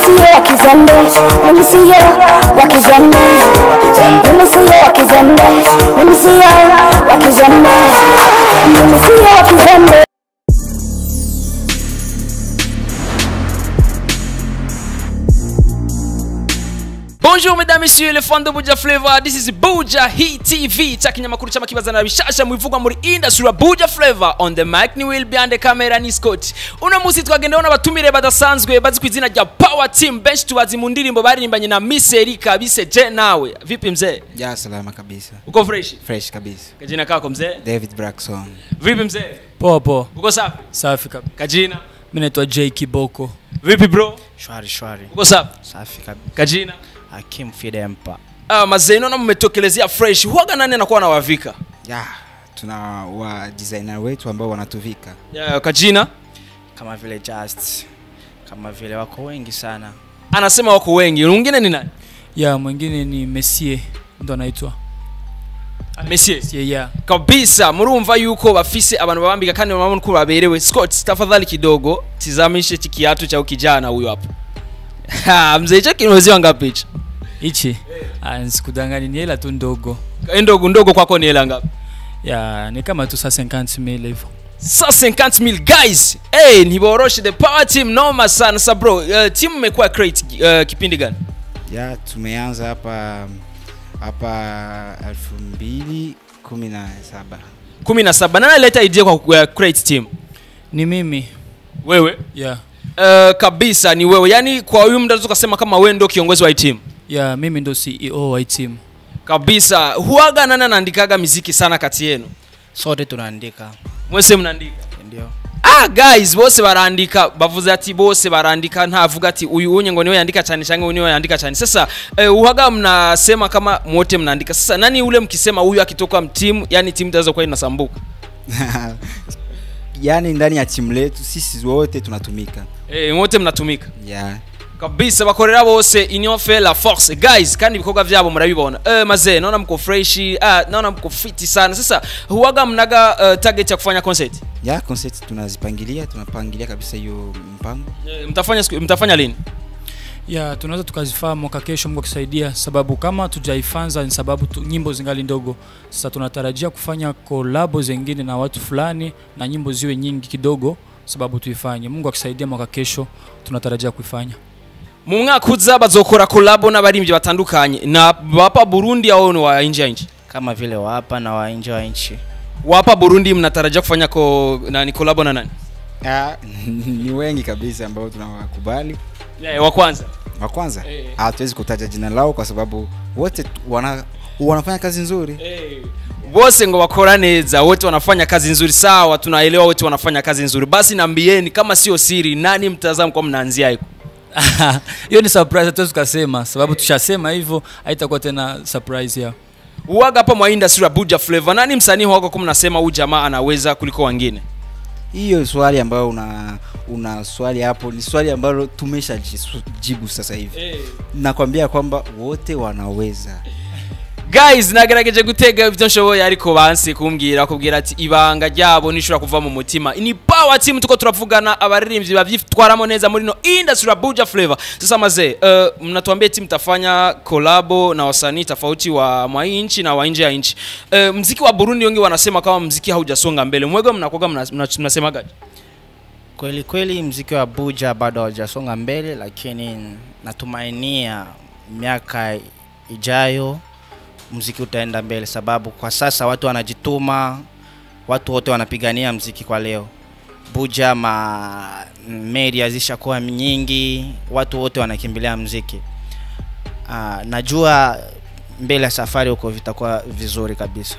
see you wakizembe. Let me see you wakizembe. Let me see you wakizembe. Let me see you wakizembe. Let me see you wakizembe. Bonjour mesdames, messieurs, les fans de Buja Flavor. This is Buja Hit TV. Takinya makuru chama kibazana bishasha mwivugwa muri industry ya Buja Flavor. On the mic ni will behind the camera ni Scott. Una musi twagenda ona batumire badasanzwe bazi kwizina rya Power Team bench tubazi mu ndirimbo baririmbanye na Miss Erika bise je nawe. Vipi mzee? Ya salama kabisa. Uko fresh? Fresh kabisa. Kajina kako mzee? David Braxton. Vipi mzee? Poa poa. Uko safi? Safi kabisa. Kajina? Mimi naitwa J Kiboko. Vipi bro? Shwari. Uko safi? Safi kabisa. Kajina? Hakim Fidempa. Mazeno na mmetokelezea fresh. Huaga nani anakuwa anawavika? Ya, tuna wa designer wetu ambao wanatuvika. Kajina? Kama vile Just. Kama vile wako wengi sana. Anasema wako wengi. Mwingine ni nani? Ya, mwingine ni Messier ndo anaitwa. Messier. Yeah. Kabisa murumva yuko bafise abantu babambika kandi murabona ko baberewe. Scott tafadhali kidogo tizamishe kiatu cha ukijana huyo hapo. Mzee hicho kinawezwa ngapi hicho? Ichi. Sikudanganya ni hela tu ndogo. Ndogo kwako ni hela ngapi? Ya, ni kama tu 50,000 hivyo. 50,000 guys. Ni boroshe the Power Team noma sana. Sa bro, team imekuwa create kipindi gani? Ya, tumeanza hapa 2017. 17. Nani alileta idea kwa create team? Ni mimi. Wewe? Yeah. Kabisa ni wewe. Yaani kwa huyu mtu tukasema kama wewe ndio kiongozi wa team. Yeah, mimi ndo CEO wa team. Kabisa. Huaga nani anaandikaga muziki sana kati yenu? Sote tunaandika. Mwese mnaandika? Ndio. Guys, bose barandika bavuze ati bose barandika ntavuga ati uyu unye ngo niwe yandika cyane cyangwa uyu niwe yandika cyane. Sasa uhaga mnasema kama mwote mnaandika. Sasa nani ule mkisema huyu akitoka team, yani team itaanza kwa inasambuka? Yani ndani ya team letu sisi wote tunatumika. Wote mnatumika. Yeah. Kabisa bakorera bose union fait la force. Guys, kandi bikoga vyabo murabibona. Mazee naona mko fresh, naona mko fit sana. Sasa huaga mnaga target ya kufanya concert? Ya, concert tunapangilia kabisa hiyo mpango. Mtafanya lini? Ya, tunaweza tukazifanya mwaka kesho Mungu akisaidia, sababu kama tujaifanza ni sababu nyimbo zingali ndogo. Sasa tunatarajia kufanya collab zingine na watu fulani na nyimbo ziwe nyingi kidogo sababu tuifanye. Mungu akisaidia mwaka kesho tunatarajia kuifanya. Mu mwaka uza bazokora collab n'abaririmbyi batandukanye na bapa Burundi au no wa nje ya nchi? Kama vile wapa na wa nje wa nchi. Wapa Burundi mnatarajia kufanya nani collab na nani? Ni wengi kabisa ambao tunawakubali. Wa kwanza. Hatuwezi kutaja jina lao kwa sababu wote wanafanya kazi nzuri. Bose ngo bakora neza, wote wanafanya kazi nzuri sawa, tunaelewa wote wanafanya kazi nzuri. Basi naambieni kama sio siri, nani mtazamo kwa mnaanzia hiko? Hiyo ni surprise tu tukasema, sababu tushasema hivyo haitakuwa tena surprise yao. Uaga hapa mwa industry ya Buja Flavor, nani msanii wako kama mnasema huyu jamaa anaweza kuliko wengine? Hiyo swali ambayo una swali hapo ni swali ambalo tumeshajibu sasa hivi. Nakwambia kwamba wote wanaweza. Guys, nagerageje gutega ibyo nshoboye ariko banse kumbwira kubwira ati ibanga ryabo nishura kuva mu mutima. Ni Power Team tuko turavugana abaririmbyi bavyitwaramo neza muri no industry ya Buja Flavor. Sasa mazee, mnatuambia eti mtafanya collab na wasanii tofauti wa nchi na wa nje ya nchi. Muziki wa Burundi wengi wanasema kama muziki haujasonga mbele. Mwego mnakoga mnasema gaje? Kweli muziki wa Buja bado haujasonga mbele, lakini natumainia miaka ijayo muziki utaenda mbele, sababu kwa sasa watu wanajituma, watu wote wanapigania muziki kwa leo. Buja media zishakuwa nyingi, watu wote wanakimbilia muziki. Najua mbele ya safari huko vitakuwa vizuri kabisa.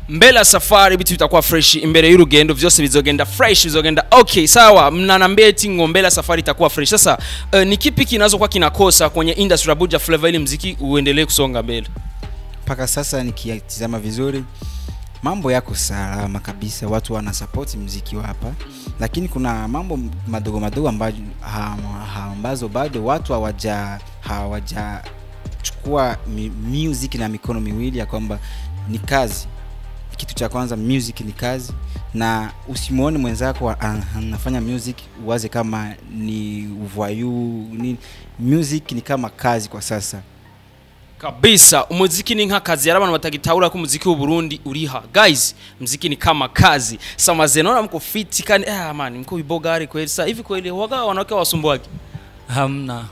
Mbele ya safari bitu vitakuwa fresh, imbere y'urugendo vyose bizogenda fresh, bizogenda okay. Sawa, mnanambia eti mbele ya safari itakuwa fresh. Sasa ni kipi kinazokuwa kinakosa kwenye industry ya Buja Flavor ili muziki uendelee kusonga mbele? Paka sasa nikitazama vizuri mambo yako salama kabisa, watu wana support muziki hapa, lakini kuna mambo madogo ambazo bado watu hawajachukua music na mikono miwili ya kwamba ni kazi. Kitu cha kwanza music ni kazi, na usimuone mwenzako anafanya music uwaze kama ni uvoyou ni music ni kama kazi kwa sasa kabisa. Umuziki ni nk'akazi, yarabantu batagitahura ko umuziki w'u Burundi uriha. Guys, muziki ni kama kazi. Samaze naona mko fit kandi man mko bibogari kweli. Sasa hivi kweli waga wanawake wasumbuaje? Hamna.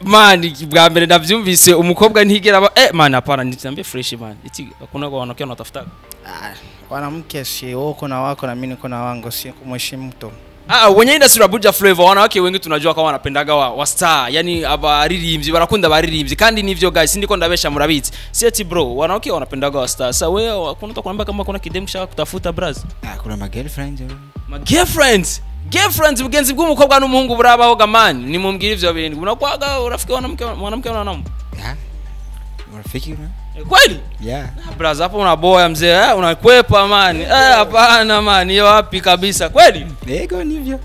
Man bwa mbere ndavyumvise umukobwa ntigera man hapana nitambe fresh man. Iti hakuna kwa wanawake wanatafuta. Wanamke si wako na wako na mimi niko na wangu, si kumheshimu mtu. Wenye industry ya Buja Flavor wanawake wengi tunajua kama wanapendaga wa star, yani abaririmbyi barakunda abaririmbyi kandi nivyo guys ndiko ndabesha murabizi. Si ati bro wanawake wanapendaga wa star. Sasa wewe hakuna kuambia kama kuna kidem shaka kutafuta bras. Kuna ma girlfriends. Ma girlfriends bugenzi bw'umukobwa n'umuhungu burabaho gamani nimumbwira ivyo bintu unakwaga urafiki mwanamke wananamu. Urafiki na? Kweli? Yeah. Bras hapo unaboya mzee, unakwepa man. Hapana man, hiyo wapi kabisa. Kweli? Ego nivyo.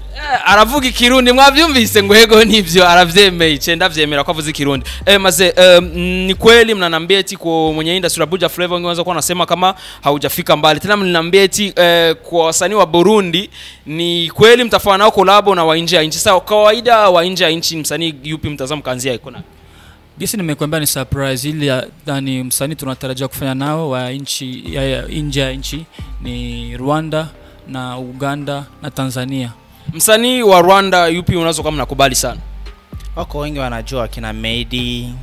Aravuga Kirundi mwavyumvise ngo ego nivyo aravyemeye cenda vyemera ko avuze Kirundi. Maze ni kweli mnanambia eti kwa mwenye industry Buja Flavor ungeweza kuwa nasema kama haujafika mbali. Tena mnanambia eti kwa wasanii wa Burundi ni kweli mtafanya nao collab na wa nje ya nchi. Sasa kawaida wa nje ya nchi msanii yupi mtazamo kaanzia iko na? Gisi nimekuambia ni surprise ili yani msanii tunatarajia kufanya nao wa nchi ya nje ya nchi ni Rwanda na Uganda na Tanzania. Msanii wa Rwanda yupi unazo kama nakubali sana? Wako wengi wanajua wakina Medi,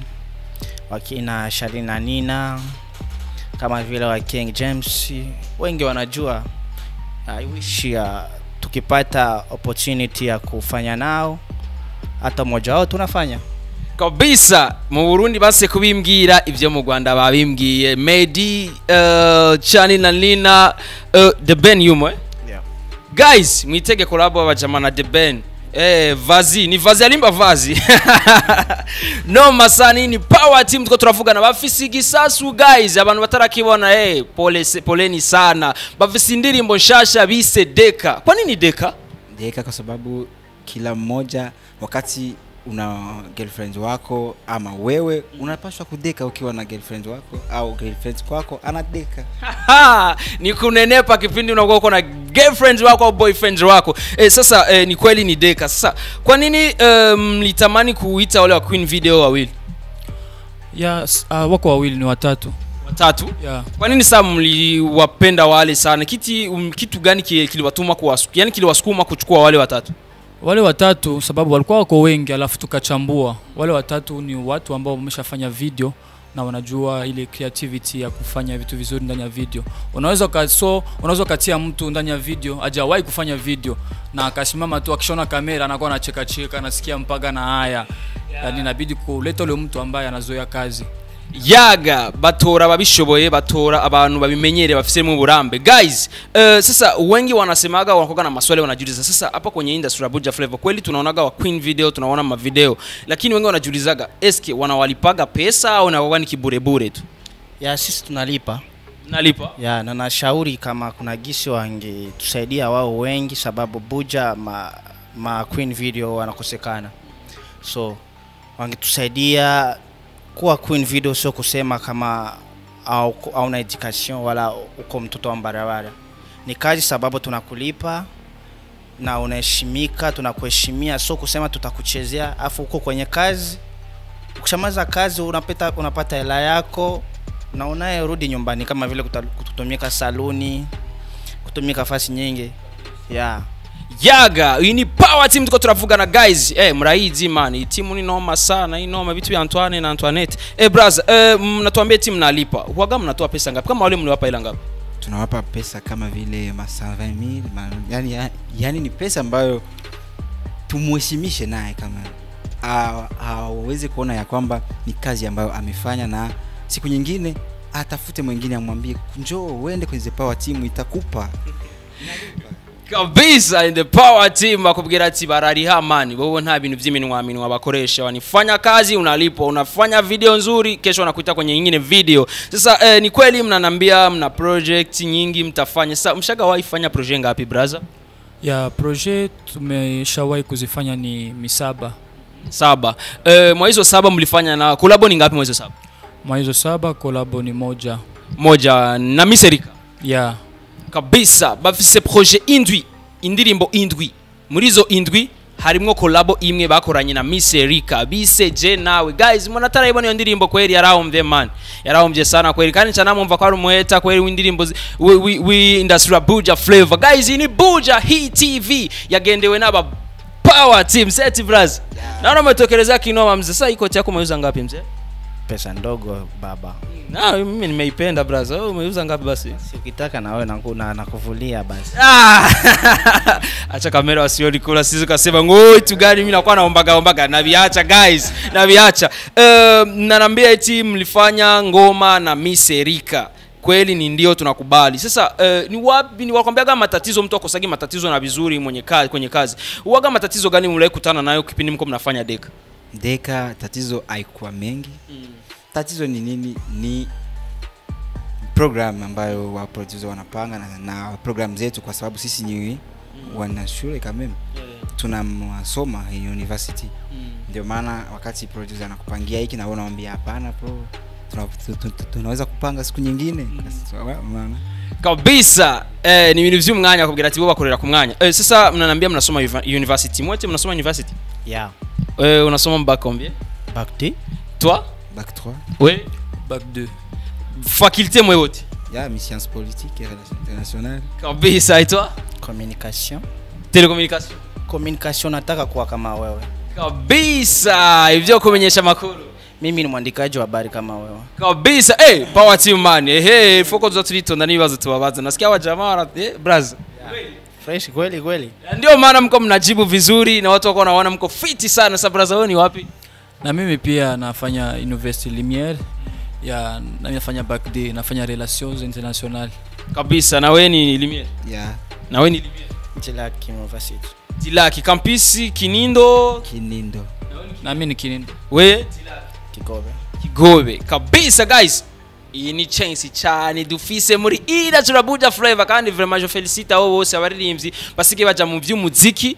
wakina Sharina Nina, kama vile wa King James, wengi wanajua. I wish tukipata opportunity ya kufanya nao hata mmoja wao tunafanya. Kabisa mu Burundi base kubimbwira ivyo mu Rwanda babimbwiye. Medi, Sharina Nina, The Ben yumo Yeah. Guys, mwitege collab abajama na The Ben. Vazi, ni Vazi alimba Vazi. No masani ni power team tuko turavugana bafisi gisasu guys, abantu batarakibona poleni sana. Bafisi indirimbo nshasha bise Deka. Kwa nini Deka? Deka kwa sababu kila mmoja wakati una girlfriend wako ama wewe unapaswa kudeka ukiwa na girlfriend wako au girlfriend kwako anadeka. Ni kunenepa kipindi unakuwa uko na girlfriend wako au boyfriend wako. Sasa ni kweli ni Deka. Sasa kwa nini mlitamani kuita wale wa Queen Video wawili? Yes, wako wawili ni watatu. Watatu? Yeah. Kwa nini sasa mliwapenda wale sana? Kitu gani kiliwatuma yani kiliwasukuma kuchukua wale watatu? Wale watatu sababu walikuwa wako wengi alafu tukachambua. Wale watatu ni watu ambao wameshafanya video na wanajua ile creativity ya kufanya vitu vizuri ndani ya video. Unaweza katia mtu ndani ya video hajawahi kufanya video na akasimama tu akishona kamera anakuwa anacheka anasikia mpaka na haya. Yani inabidi kuleta yule mtu ambaye anazoea kazi. Yaga batora babishoboye, batora abantu babimenyere bafise mu burambe. Guys, sasa wengi wanasemaga wanakoga na maswali wanajiuliza. Sasa hapa kwenye industry ya Buja Flavor kweli tunaonaga wa Queen Video, tunaona ma video, lakini wengi wanajiulizaga eske wanawalipaga pesa au na ni kiburebure tu? Ya sisi tunalipa. Nalipa? Ya na nashauri kama kuna gisi wange tusaidia wao wengi sababu Buja ma Queen Video wanakosekana. So wange tusaidia kuwa Queen Video sio kusema kama au na education wala uko mtoto wa barabara. Ni kazi sababu tunakulipa na unaheshimika, tunakuheshimia, sio kusema tutakuchezea afu uko kwenye kazi. Ukishamaliza kazi unapata hela yako na unarudi nyumbani kama vile kutumika saluni, kutumika fasi nyingi. Yeah. Yaga, hii ni power team tuko turavugana guys. Mraizi man, timu ni noma sana, ni noma vitu vya Antoine na Antoinette. Brother, mnatuambia timu nalipa. Huaga mnatoa pesa ngapi? Kama wale mliwapa ila ngapi? Tunawapa pesa kama vile 120,000, yani ni pesa ambayo tumheshimishe naye kama hawezi kuona ya kwamba ni kazi ambayo amefanya na siku nyingine atafute mwingine amwambie njoo uende kwenye power team itakupa. Kabisa in the power team akubwira ati barariha man, bobo nta bintu by'iminwa bakoresha, wanifanya kazi unalipwa, unafanya video nzuri kesho wanakuita kwenye nyingine video. Sasa ni kweli mnanambia mna project nyingi mtafanya. Sasa mshaga fanya project ngapi brother? Ya project tumeshawahi kuzifanya ni 7. 7. Mwa hizo 7 mlifanya na collab ni ngapi mwa hizo 7? Mwa hizo 7 collab ni moja na Miserika. Yeah. kabisa bafise projet indwi indirimbo indwi muri zo indwi harimwo collabo imwe bakoranye na Miss Erika bise je nawe guys mwana tarayibona iyo ndirimbo kweli yarahomvye man yarahomvye sana kweli kandi cyane namumva ko ari umuheta kweli w'indirimbo we industry Buja Flavor guys ini Buja Hit TV yagendewe n'aba Power Team set bras naona umetokeleza kinoma mzee sasa iko chako umeuza ngapi mzee Pesa ndogo baba. na mimi nimeipenda bras wewe umeuza ngapi basi Si ukitaka na wewe nakuvulia basi. Acha kamera wasioni kula sisi kasema ngoi tu gani mimi nakuwa naombaga na viacha guys na viacha nanambia eti mlifanya ngoma na Miss Erika kweli ni ndio tunakubali sasa ni wapi ni wakwambiaga matatizo mtu akosagi matatizo na vizuri kwenye kazi uwaga matatizo gani mlikutana nayo kipindi mko mnafanya Deka tatizo haikuwa mengi tatizo ni nini ni program ambayo wa producer wanapanga na program zetu kwa sababu sisi ni wana shule kama tunasoma university ndio maana wakati producer anakupangia hiki na wewe unamwambia hapana bro tunaweza kupanga siku nyingine maana kabisa ni ibintu by'umwanya kubwira ati bo bakorera ku mwanya sasa mnanambia mnasoma university mwote mnasoma university yeah unasoma bac combien bac 2 toi bac 3 oui bac 2 faculté moi wote ya sciences politiques et relations internationales kabisa et toi communication communication nataka kuwa kama wewe kabisa hivyo kumenyesha makuru mimi ni mwandikaji wa habari kama wewe kabisa Power Team man foko tuturitonda nibazo tubabaza nasikia wa jamaa braz fresh kweli ndio maana mko mnajibu vizuri na watu wako wanaona mko fiti sana sasa braz wewe ni wapi na mimi pia nafanya Université Lumière ya na nafanya bac D nafanya relations internationales kabisa na wewe ni Lumière na wewe ni Lumière Tilaki University Tilaki campus Kinindo na mimi ni Kinindo wewe Kigobe kabisa guys iyi ni chance cyane dufise muri ida turabuja Flavor kandi vraiment je félicite abo bose abaririmbyi basige baja mu by'umuziki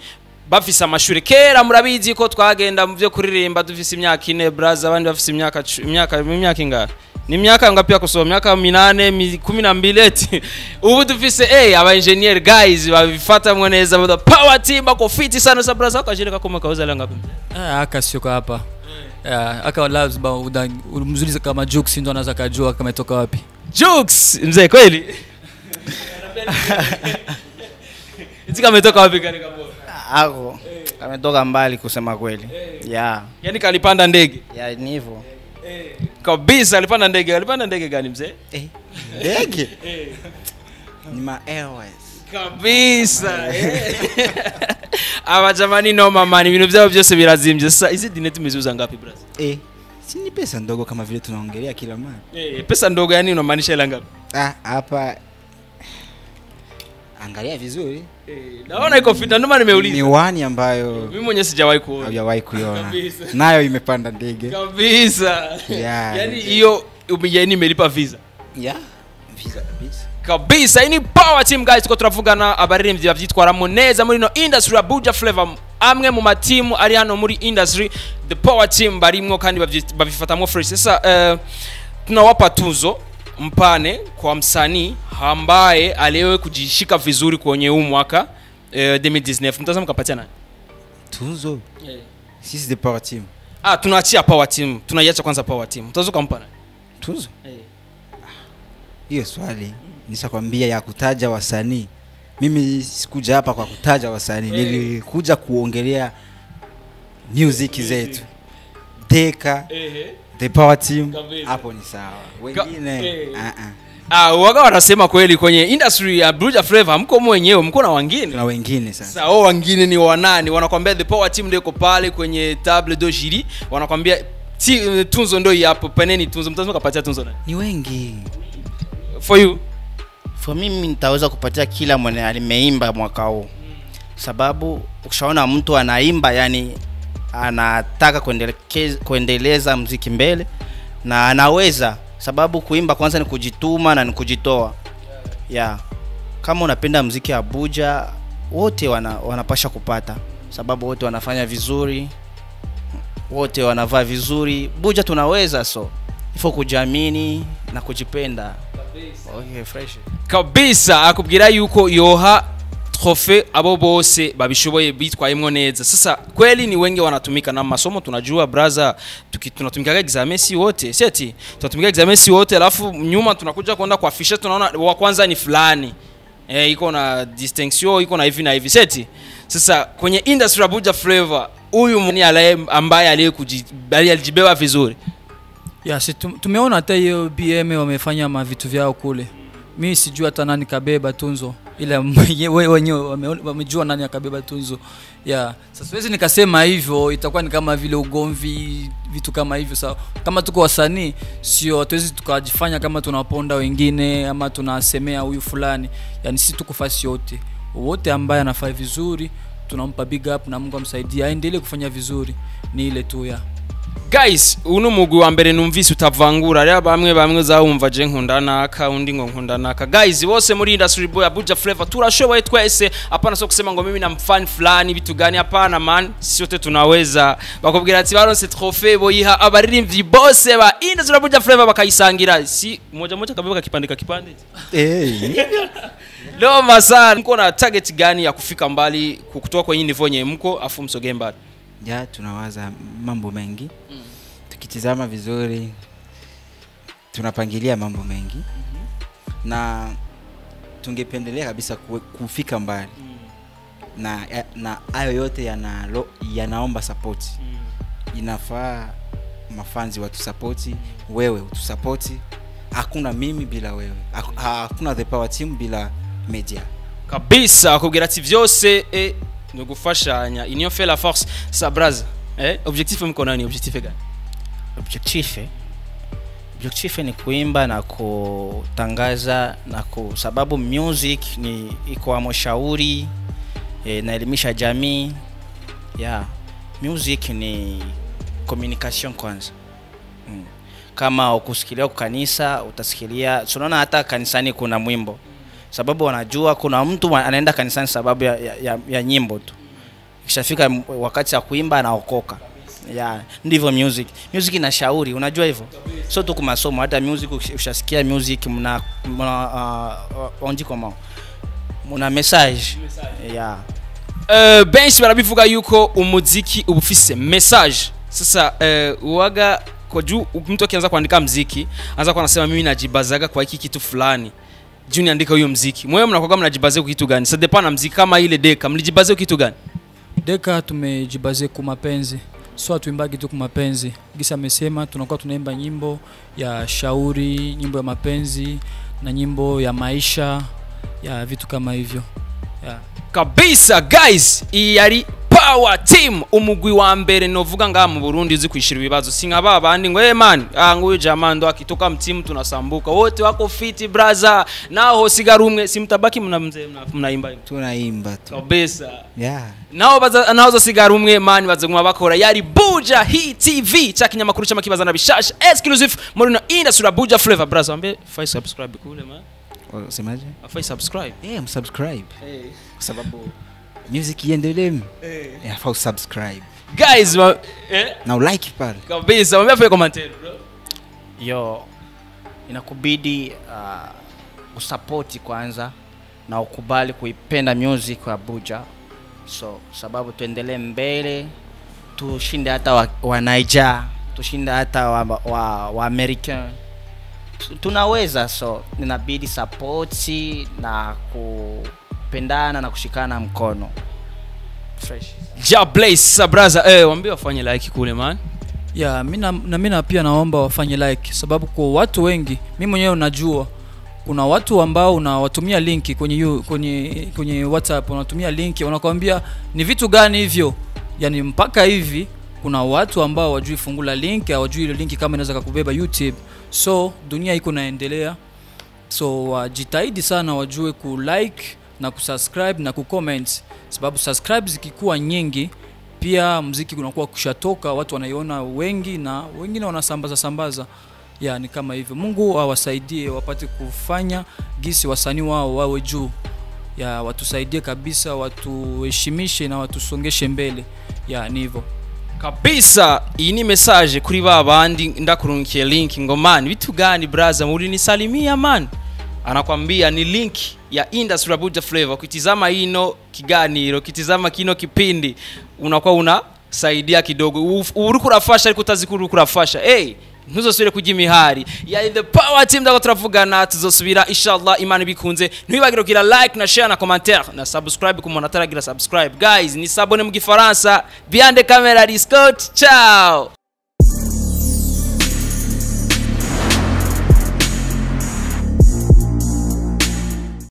bafise amashure kera murabizi ko twagenda mu byo kuririmba dufise imyaka 4 brother abandi bafise imyaka inga ni imyaka ngapi ya kusoma imyaka 8 12 ubu dufise aba engineer guys babifata mwe neza the Power Team bako fiti sana sa brother akajere kakoma kauza la ngapi akashuka hapa aka labs ba mzuri kama Jux ndo anaanza kujua kama itoka wapi Jux mzee kweli eti kama itoka wapi kani kapo ako ametoka mbali kusema kweli yani kalipanda ndege ni hivyo kabisa alipanda ndege gani mzee ndege ni ma airways kabisa aba jamani no mama ni ibintu byabo byose birazimvye sasa izi dineti mezuza ngapi brother si ni pesa ndogo kama vile tunaongelea kila mara pesa ndogo yani unamaanisha ila ngapi hapa angalia vizuri naona iko fita ndio maana nimeuliza ni wani ambayo mimi mwenyewe sijawahi kuona hajawahi kuiona nayo imepanda ndege kabisa yani hiyo umejani imelipa visa visa kabisa ini Power Team guys tuko turavugana abaririmbyi bavyitwaramo neza muri no industry Buja Flavor amwe mu matimu ari hano muri industry the Power Team barimwo kandi babifatamo fresh sasa tunawapa tuzo mpane kwa msanii ambaye aliyewe kujishika vizuri kwenye huu mwaka 2019 mtazamo kapatia nani tuzo sisi the Power Team tunaachia Power Team tunaiacha kwanza Power Team mtazo kampa nani tuzo hiyo swali nishakwambia ya kutaja wasanii mimi sikuja hapa kwa kutaja wasanii nilikuja kuongelea music zetu Deka the Power Team hapo ni sawa wengine waga wanasema kweli kwenye industry ya Buja Flavor mko mwenyewe mko na wengine sasa sasa wengine ni wanani wanakuambia the Power Team ndio iko pale kwenye table de jury wanakuambia tunzo ndio hapo peneni tunzo mtazamo kapatia tunzo nani ni wengi for you for mimi nitaweza kupatia kila mwenye alimeimba mwaka huu sababu ukishaona mtu anaimba yani anataka kuendeleza muziki mbele na anaweza sababu kuimba kwanza ni kujituma na ni kujitoa kama unapenda muziki wa Buja wote wanapasha kupata sababu wote wanafanya vizuri wote wanavaa vizuri Buja tunaweza ifo kujiamini na kujipenda Okay, fresh. kabisa akubwira yuko yoha trofe abo bose babishoboye bitwayemwo neza. Sasa kweli ni wengi wanatumika na masomo, tunajua brother, tunatumika examen si wote, seti tunatumika examen si wote, alafu nyuma tunakuja kwenda kwa fisha tunaona wa kwanza ni fulani iko na distinction, iko na hivi na hivi, seti. Sasa kwenye industry ya Buja Flavor huyu mwenye ambaye aliyejibewa vizuri. Ya si tumeona hata hiyo BM wamefanya mavitu vyao kule. Mimi sijui hata nani kabeba tunzo, ila wenyewe wamejua nani akabeba tunzo. Ya sasa siwezi nikasema hivyo, itakuwa ni kama vile ugomvi, vitu kama hivyo. Sawa, kama tuko wasanii sio hatuwezi tukajifanya kama tunaponda wengine ama tunasemea huyu fulani. Yani sisi tuko fasi yote, wote ambaye anafanya vizuri tunampa big up na Mungu amsaidie aendelee kufanya vizuri, ni ile tu ya. Guys, uno mugwi wa mbere numvise utavangura rya bamwe zawumva je nkundanaka undi ngo nkundanaka. Guys, bose muri industry ya Buja Flavor turashoboye twese, hapana so kusema ngo mimi na mfan fulani vitu gani, hapana man, sote tunaweza. Bakubwira ati baronse trophée boyiha abaririmbyi bose ba industry ya Buja Flavor bakayisangira, si moja kabeba kipande Leo masana mko na target gani ya kufika mbali kutoka kwenye niveau nye mko afu msoge mbali? Ya tunawaza mambo mengi. Tukitizama vizuri tunapangilia mambo mengi. Na tungependelea kabisa kufika mbali. Na hayo yote yanaomba support. Inafaa mafanzi watu support, wewe utusupport. Hakuna mimi bila wewe. Hakuna The Power Team bila media. Kabisa kugira ati vyose no gufashanya union fait la force. Sa braza objectif mko nani? Objectif gani? Objectif ni kuimba na kutangaza na sababu music ni iko amoshauri na elimisha jamii. Music ni communication kwanza. Kama ukusikilia kwa kanisa utasikilia, tunaona hata kanisani kuna mwimbo sababu wanajua kuna mtu anaenda kanisani sababu ya nyimbo tu. Ikishafika wakati wa kuimba anaokoka. Ndivyo music inashauri, unajua hivyo. So tuko masomo, hata music ushasikia music onji kama muna message. Benshi barabivuga yuko umuziki ubufise message. Sasa uwaga kwa juu mtu akianza kuandika muziki anza kwa anasema mimi najibazaga kwa hiki kitu fulani. Juni andika huyo muziki. Mwewe mnakuwa mnajibaze kwa kitu gani? Sasa depana muziki kama ile Deka mlijibaze kwa kitu gani? Deka tumejibaze kwa mapenzi. So atuimbagi tu kwa mapenzi. Gisa amesema tunakuwa tunaimba nyimbo ya shauri, nyimbo ya mapenzi na nyimbo ya maisha, ya vitu kama hivyo. Kabisa guys, yari Power Team umugwi wa mbere novuga nga mu Burundi uzi kwishira ibibazo singa babandi ngo man nguyu jamando akitoka mtimu tunasambuka wote wako fiti brother, nao sigarumwe simtabaki mnaimba tunaimba tu kabisa. Nao sigarumwe man bazaguma bakora yari Buja Hit TV cha kinyamakuru cha makibazana bishasha exclusive muri no industry ya Buja Flavor brother, ambe fai subscribe kule man. Usemaje? Fai subscribe. Subscribe. Kwa sababu music iendelee. Yafaa subscribe. Guys, now like pale. Kabisa, mwambie afanye comment bro. Inakubidi usupport kwanza na ukubali kuipenda music ya Buja. So sababu tuendelee mbele, tushinde hata wa Niger, tushinde hata wa American. Tunaweza, so inabidi support na kupendana na kushikana mkono. Fresh. Blaze brother, waambie wafanye like kule man. Mimi pia naomba wafanye like sababu kwa watu wengi, mimi mwenyewe unajua kuna watu ambao unawatumia link kwenye WhatsApp, unatumia link wanakuambia ni vitu gani hivyo. Yani mpaka hivi kuna watu ambao wajui fungula link, hawajui ile link kama inaweza kukubeba YouTube. So dunia iko naendelea. So wajitahidi sana wajue ku like na kusubscribe na kucomment, sababu subscribe zikikuwa nyingi pia muziki unakuwa kushatoka, watu wanaiona wengi na wengine wanasambaza. Ni kama hivyo. Mungu awasaidie wapate kufanya gisi wasanii wao wawe juu. Watusaidie kabisa, watuheshimishe na watusongeshe mbele. Ni hivyo. Kabisa, iyi ni message kuri babandi ndakurunkiye link ngo man bitu gani brother muri ni salimia man. anakwambia ni link ya Industry Buja Flavor. Ukitizama hino kiganiro, ukitizama kino kipindi, unakuwa unasaidia kidogo. Uri kurafasha ariko utazikuru kurafasha. Ntuzosubire kujya imihari ya the power team ndago turavugana, tuzosubira inshallah Imana bikunze. Ntibibagire kugira like na share na commentaire na subscribe ku muntu ataragira subscribe. Guys, ni sabone mu gifaransa, behind the camera Scott. Ciao.